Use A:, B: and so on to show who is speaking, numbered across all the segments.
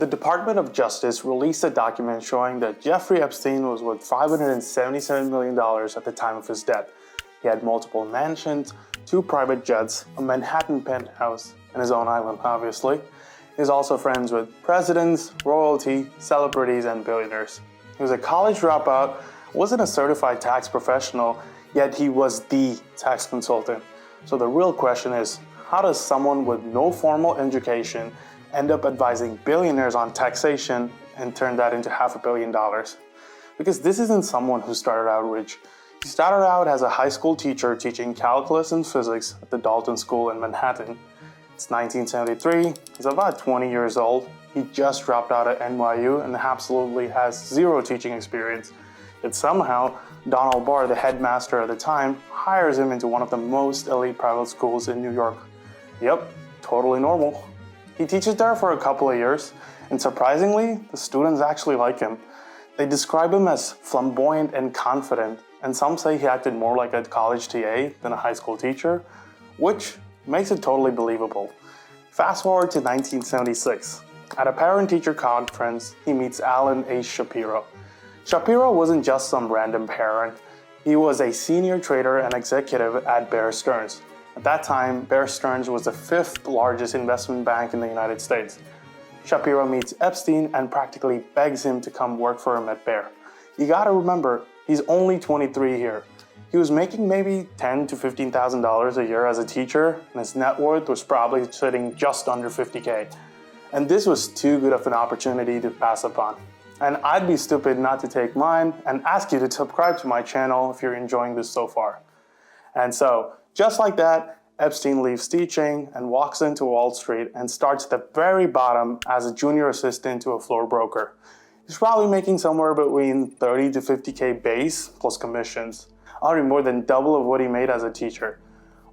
A: The Department of Justice released a document showing that Jeffrey Epstein was worth $577 million at the time of his death. He had multiple mansions, 2 private jets, a Manhattan penthouse, and his own island, obviously. He was also friends with presidents, royalty, celebrities, and billionaires. He was a college dropout, wasn't a certified tax professional, yet he was the tax consultant. So the real question is, how does someone with no formal education end up advising billionaires on taxation and turn that into $500 million? Because this isn't someone who started out rich. He started out as a high school teacher teaching calculus and physics at the Dalton School in Manhattan. It's 1973, he's about 20 years old. He just dropped out at NYU and absolutely has zero teaching experience. Yet somehow, Donald Barr, the headmaster at the time, hires him into one of the most elite private schools in New York. Yep, totally normal. He teaches there for a couple of years, and surprisingly, the students actually like him. They describe him as flamboyant and confident, and some say he acted more like a college TA than a high school teacher, which makes it totally believable. Fast forward to 1976. At a parent-teacher conference, he meets Alan H. Shapiro. Shapiro wasn't just some random parent. He was a senior trader and executive at Bear Stearns. At that time, Bear Stearns was the 5th largest investment bank in the United States. Shapiro meets Epstein and practically begs him to come work for him at Bear. You gotta remember, he's only 23 here. He was making maybe $10,000 to $15,000 a year as a teacher, and his net worth was probably sitting just under $50K. And this was too good of an opportunity to pass upon. And I'd be stupid not to take mine and ask you to subscribe to my channel if you're enjoying this so far. And so, just like that, Epstein leaves teaching and walks into Wall Street and starts at the very bottom as a junior assistant to a floor broker. He's probably making somewhere between $30 to $50K base plus commissions, already more than double of what he made as a teacher.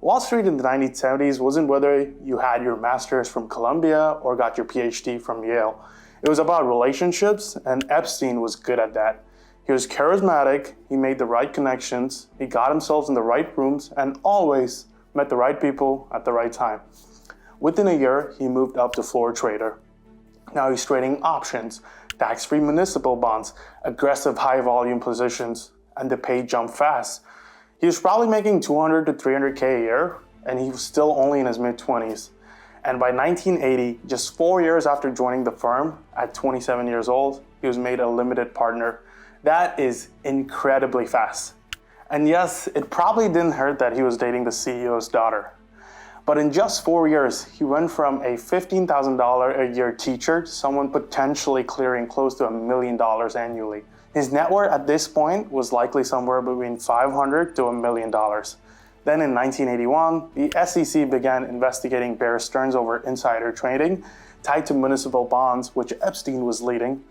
A: Wall Street in the 1970s wasn't whether you had your master's from Columbia or got your PhD from Yale. It was about relationships, and Epstein was good at that. He was charismatic, he made the right connections, he got himself in the right rooms, and always met the right people at the right time. Within a year, he moved up to floor trader. Now he's trading options, tax-free municipal bonds, aggressive high-volume positions, and the pay jumped fast. He was probably making $200 to $300K a year, and he was still only in his mid-20s. And by 1980, just 4 years after joining the firm, at 27 years old, he was made a limited partner. That is incredibly fast. And yes, it probably didn't hurt that he was dating the CEO's daughter. But in just 4 years, he went from a $15,000 a year teacher to someone potentially clearing close to $1 million annually. His net worth at this point was likely somewhere between $500 to $1 million. Then in 1981, the SEC began investigating Bear Stearns over insider trading tied to municipal bonds, which Epstein was leading.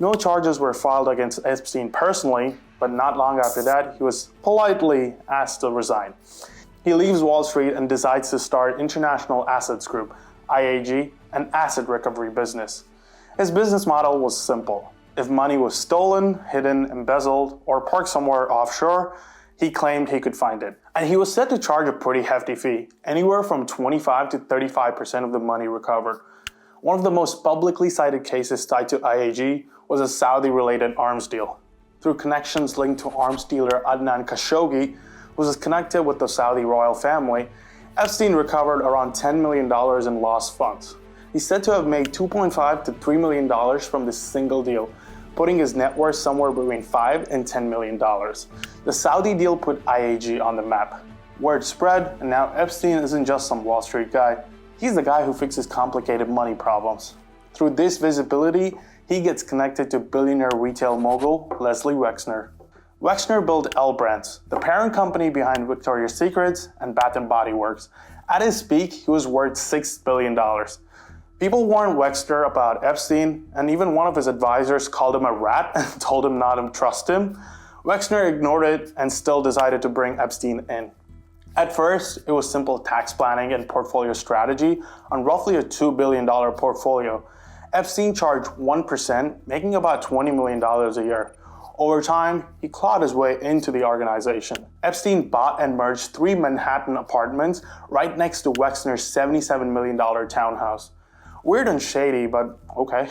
A: No charges were filed against Epstein personally, but not long after that, he was politely asked to resign. He leaves Wall Street and decides to start International Assets Group, IAG, an asset recovery business. His business model was simple. If money was stolen, hidden, embezzled, or parked somewhere offshore, he claimed he could find it. And he was set to charge a pretty hefty fee, anywhere from 25 to 35% of the money recovered. One of the most publicly cited cases tied to IAG was a Saudi-related arms deal. Through connections linked to arms dealer Adnan Khashoggi, who was connected with the Saudi royal family, Epstein recovered around $10 million in lost funds. He's said to have made $2.5 to $3 million from this single deal, putting his net worth somewhere between $5 and $10 million. The Saudi deal put IAG on the map. Word spread, and now Epstein isn't just some Wall Street guy. He's the guy who fixes complicated money problems. Through this visibility, he gets connected to billionaire retail mogul Leslie Wexner. Wexner built L Brands, the parent company behind Victoria's Secret and Bath & Body Works. At his peak, he was worth $6 billion. People warned Wexner about Epstein, and even one of his advisors called him a rat and told him not to trust him. Wexner ignored it and still decided to bring Epstein in. At first, it was simple tax planning and portfolio strategy on roughly a $2 billion portfolio. Epstein charged 1%, making about $20 million a year. Over time, he clawed his way into the organization. Epstein bought and merged 3 Manhattan apartments right next to Wexner's $77 million townhouse. Weird and shady, but okay.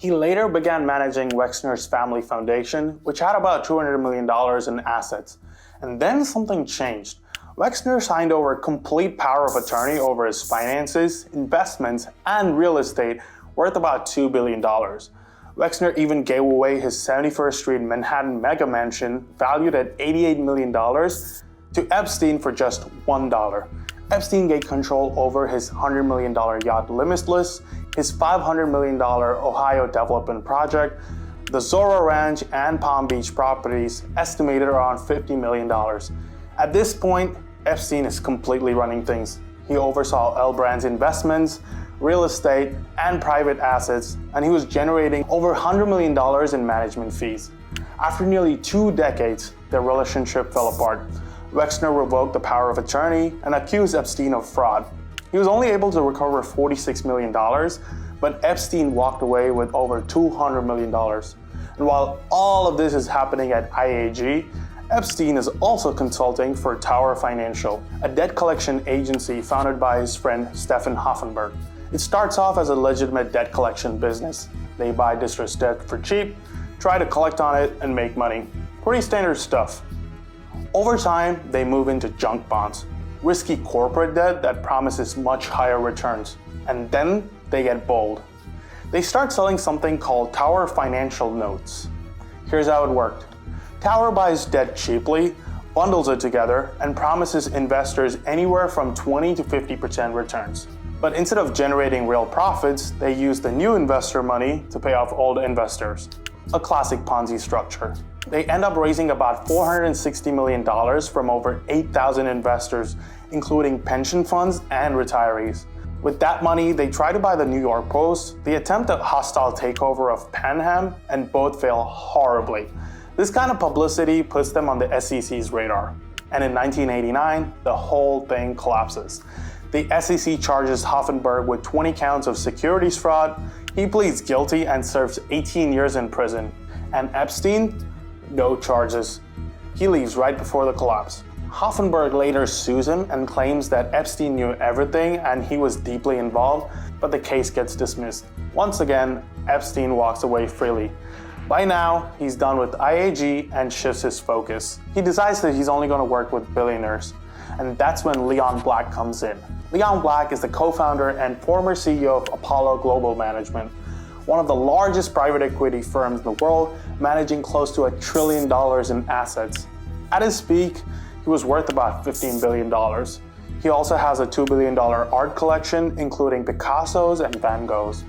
A: He later began managing Wexner's family foundation, which had about $200 million in assets. And then something changed. Wexner signed over complete power of attorney over his finances, investments, and real estate worth about $2 billion. Wexner even gave away his 71st Street Manhattan mega mansion valued at $88 million to Epstein for just $1. Epstein gained control over his $100 million yacht Limitless, his $500 million Ohio development project, the Zorro Ranch and Palm Beach properties estimated around $50 million. At this point, Epstein is completely running things. He oversaw L Brand's investments, real estate, and private assets, and he was generating over $100 million in management fees. After nearly 2 decades, their relationship fell apart. Wexner revoked the power of attorney and accused Epstein of fraud. He was only able to recover $46 million, but Epstein walked away with over $200 million. And while all of this is happening at IAG, Epstein is also consulting for Tower Financial, a debt collection agency founded by his friend Stefan Hoffenberg. It starts off as a legitimate debt collection business. They buy distressed debt for cheap, try to collect on it, and make money. Pretty standard stuff. Over time, they move into junk bonds, risky corporate debt that promises much higher returns. And then they get bold. They start selling something called Tower Financial Notes. Here's how it worked. Tower buys debt cheaply, bundles it together, and promises investors anywhere from 20 to 50% returns. But instead of generating real profits, they use the new investor money to pay off old investors. A classic Ponzi structure. They end up raising about $460 million from over 8,000 investors, including pension funds and retirees. With that money, they try to buy the New York Post, they attempt a hostile takeover of Panham, and both fail horribly. This kind of publicity puts them on the SEC's radar. And in 1989, the whole thing collapses. The SEC charges Hoffenberg with 20 counts of securities fraud. He pleads guilty and serves 18 years in prison. And Epstein? No charges. He leaves right before the collapse. Hoffenberg later sues him and claims that Epstein knew everything and he was deeply involved, but the case gets dismissed. Once again, Epstein walks away freely. By now, he's done with IAG and shifts his focus. He decides that he's only going to work with billionaires. And that's when Leon Black comes in. Leon Black is the co-founder and former CEO of Apollo Global Management, one of the largest private equity firms in the world, managing close to $1 trillion in assets. At his peak, he was worth about $15 billion. He also has a $2 billion art collection, including Picasso's and Van Gogh's.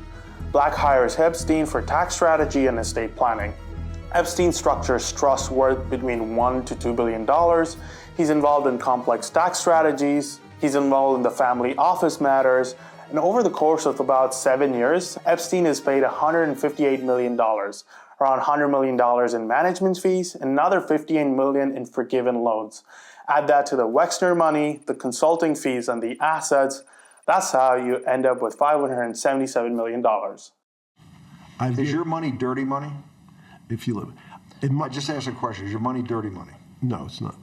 A: Black hires Epstein for tax strategy and estate planning. Epstein structures trusts worth between $1 to $2 billion. He's involved in complex tax strategies. He's involved in the family office matters. And over the course of about 7 years, Epstein is paid $158 million, around $100 million in management fees, and another $58 million in forgiven loans. Add that to the Wexner money, the consulting fees, and the assets. That's how you end up with $577 million.
B: Is your money dirty money?
C: If you live,
B: I just asked a question. Is your money dirty money?
C: no, it's not.